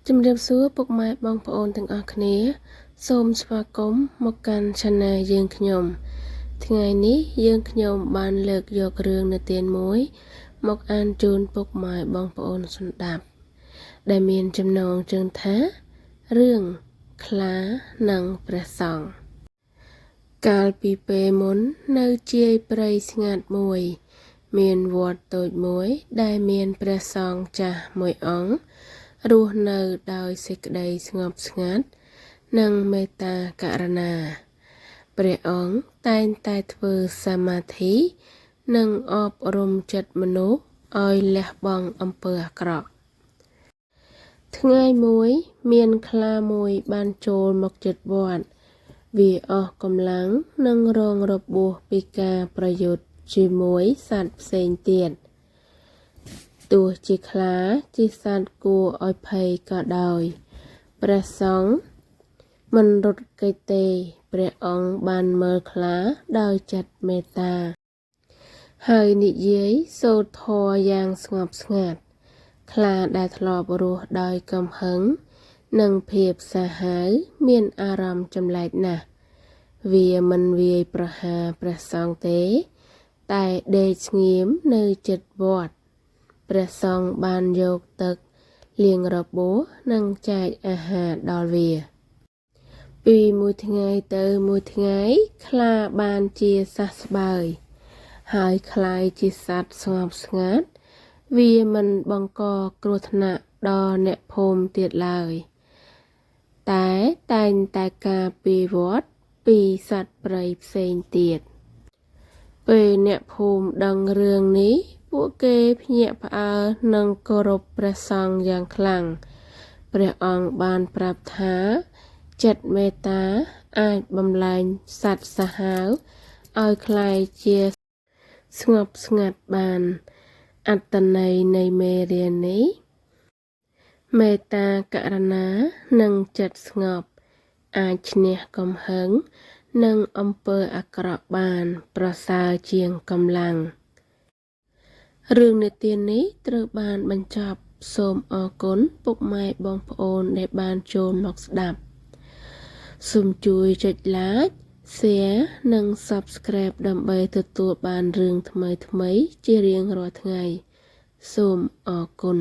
ជំរាបសួរពុកម៉ែបងប្អូនទាំងអស់គ្នាសូមស្វាគមន៍មកកាន់ Channel យើងខ្ញុំថ្ងៃនេះយើងខ្ញុំបានលើកយករឿងនិទានមួយមកអានជូនពុកម៉ែបងប្អូនស្ដាប់ដែលមានចំណងជើងថារឿងខ្លានិងព្រះសង្ឃកាលពីពេលមុននៅជាយព្រៃស្ងាត់មួយមានវត្តតូចមួយដែលមានព្រះសង្ឃចាស់មួយអង្គរស់នៅដោយសេចក្តីស្ងប់ស្ងាត់និងមេត្តាករុណាព្រះអង្គតែងតែធ្វើសមាធិនិងអប់រំចិត្តមនុស្សឲ្យលះបង់អំពើអាក្រក់ថ្ងៃមួយមានខ្លាមួយបានចូលមកជិតវត្តវាអស់កម្លាំងនិងរងរបួសពីការប្រយុទ្ធជាមួយសត្វផ្សេងទៀតទោះជាខ្លាជាសត្វគួរឲ្យភ័យក៏ដោយព្រះសង្ឃមិនរត់គេចទេព្រះអង្គបានមើលខ្លាដោយចិត្តមេត្តាហើយនិយាយសូត្រធម៌យ៉ាងស្ងប់ស្ងាត់ខ្លាដែលធ្លាប់រស់ដោយកំហឹងនិងភាពសាហាវមានអារម្មណ៍ចម្លែកណាស់វាមិនវាយប្រហារព្រះសង្ឃទេតែដេកស្ងៀមនៅជិតវត្តព្រះសង្ឃបានយកទឹកលាងរបួសនិងចែកអាហារដល់វាពីមួយថ្ងៃទៅមួយថ្ងៃខ្លាបានជាសះស្បើយហើយคล้ายជាសត្វស្ងប់ស្ងាត់វាមិនបង្កគ្រោះថ្នាក់ដល់អ្នកភូមិទៀតឡើយតែតែងតែការពារវត្តពីសត្វព្រៃផ្សេងទៀតពេលអ្នកភូមិដឹងរឿងនេះពួកគេភ្ញាក់ផ្អើលនិងគោរពព្រះសង្ឃយ៉ាងខ្លាំងព្រះអង្គបានប្រាប់ថាចិត្តមេត្តាអាចបំលែងសត្វសាហាវឲ្យคล้ายជាស្ងប់ស្ងាត់បានអត្ថន័យនៃមេរៀននេះមេត្តាករុណានិងចិត្តស្ងប់អាចឈ្នះកំហឹងនិងអំពើអាក្រក់បានប្រសើរជាងកម្លាំងរឿងនិទាននេះត្រូវបានបញ្ចប់សូមអរគុណពុកម៉ែបងប្អូនដែលបានចូលមកស្ដាប់សូមជួយចុច like share និង subscribe ដើម្បីទទួលបានរឿងថ្មីៗជារៀងរាល់ថ្ងៃសូមអរគុណ